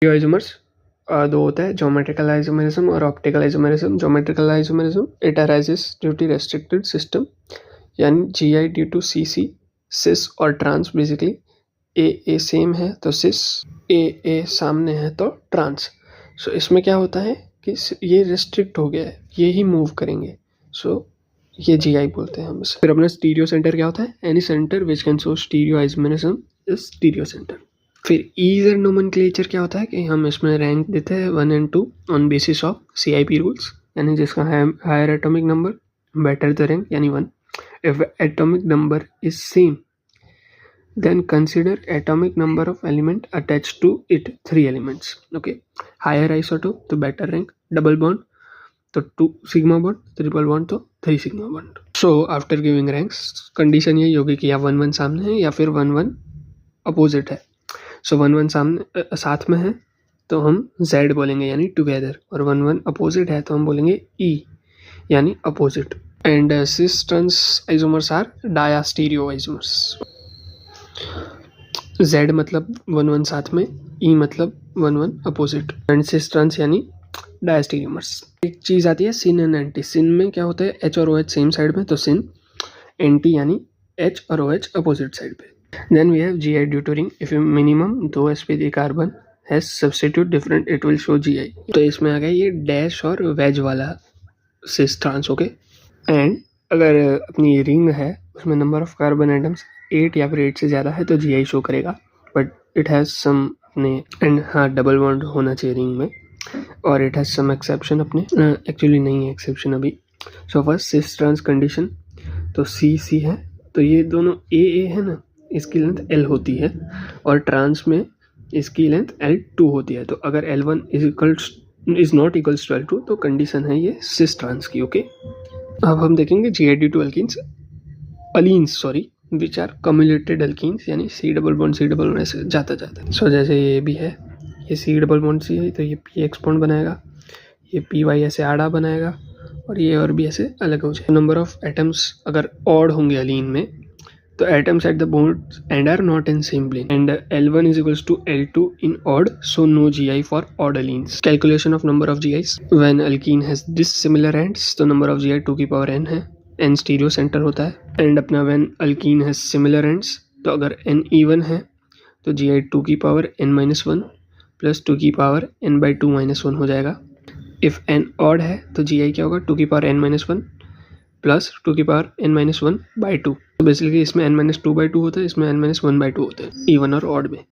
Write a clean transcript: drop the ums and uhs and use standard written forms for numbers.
Isomers दो होता है, ज्योमेट्रिकल आइसोमेरिज्म और optical isomerism. Geometrical isomerism it arises due to restricted system, यानी GI due to CC, cis और ट्रांस। बेसिकली ए same है तो सिस, ए सामने है तो ट्रांस। सो इसमें क्या होता है कि ये रेस्ट्रिक्ट हो गया है, ये ही मूव करेंगे, सो ये जीआई बोलते हैं हम इसे। फिर अपना स्टीरियो सेंटर क्या होता है, any centre which can show stereo isomerism is stereo centre. फिर ईज एंड नोमेनक्लेचर क्या होता है कि हम इसमें रैंक देते हैं 1 and 2 on basis of CIP rules, यानी जिसका higher atomic number better the rank, यानी 1। If atomic number is same then consider atomic number of element attached to it, 3 elements. Okay, higher isotope तो better rank, double bond तो 2 sigma bond, triple bond तो 3 sigma bond. So after giving ranks condition यही होगी कि या 1 1 सामने है या फिर 1 1 अपोजिट है। So 1 1 सामने साथ में है तो हम Z बोलेंगे यानी टुगेदर, और 1 1 अपोजिट है तो हम बोलेंगे E यानी opposite. And cis trans isomers are diastereo isomers. Z मतलब 1 1 साथ में, E मतलब 1 1 अपोजिट, एंड cis trans यानी डायस्टीरियोमर्स। एक चीज़ आती है सिन एंड एंटी। सिन में क्या होता है, H और OH सेम साइड में तो सिन, एंटी यानी H और OH अपोजिट साइड पे। Then we have GI due to ring, if minimum 2 sp3 carbon has substitute different it will show GI। तो इसमें आ गया ये डैश और वेज वाला सिस ट्रांस। ओके, एंड अगर अपनी रिंग है उसमें नंबर ऑफ कार्बन एटम्स 8 या फिर 8 से ज़्यादा है तो GI शो करेगा, बट इट हैज़ सम अपने, एंड हाँ डबल बॉन्ड होना चाहिए रिंग में, और इट हैज़ सम एक्सेप्शन अपने, एक्चुअली नहीं है एक्सेप्शन अभी। So first cis trans condition तो C है, तो ये दोनों A है ना, इसकी लेंथ L होती है, और ट्रांस में इसकी लेंथ L2 होती है। तो अगर L1 is not equals to L2 तो कंडीशन है ये सिस ट्रांस की। ओके, अब हम देखेंगे GI due to alkenes which are cumulated alkenes, यानी C डबल बॉन्ड ऐसे जाता जाता। सो जैसे ये भी है, ये C डबल बॉन्ड C है तो ये PX बॉन्ड बनाएगा, ये PY ऐसे आड़ा बनाएगा, और ये और भी ऐसे अलग हो जाए। नंबर ऑफ एटम्स अगर ऑड होंगे अलीन में तो atoms at the bond end are not in same plane, and L1 is equals to L2 in odd, so no GI for odd allenes. Calculation of number of GIs when alkene has dissimilar ends, तो number of GI 2 की power n है, n stereo centre होता है, and अपना when alkene has similar ends तो अगर n even है तो GI 2 की पावर n-1 प्लस 2 की पावर n/2-1 हो जाएगा। इफ n odd है तो GI क्या होगा, 2 की पावर n-1 प्लस 2 की पावर n-1/2। तो बेसिकली इसमें n-2/2 होता है, इसमें n-1/2 होता है, इवन और ऑड में।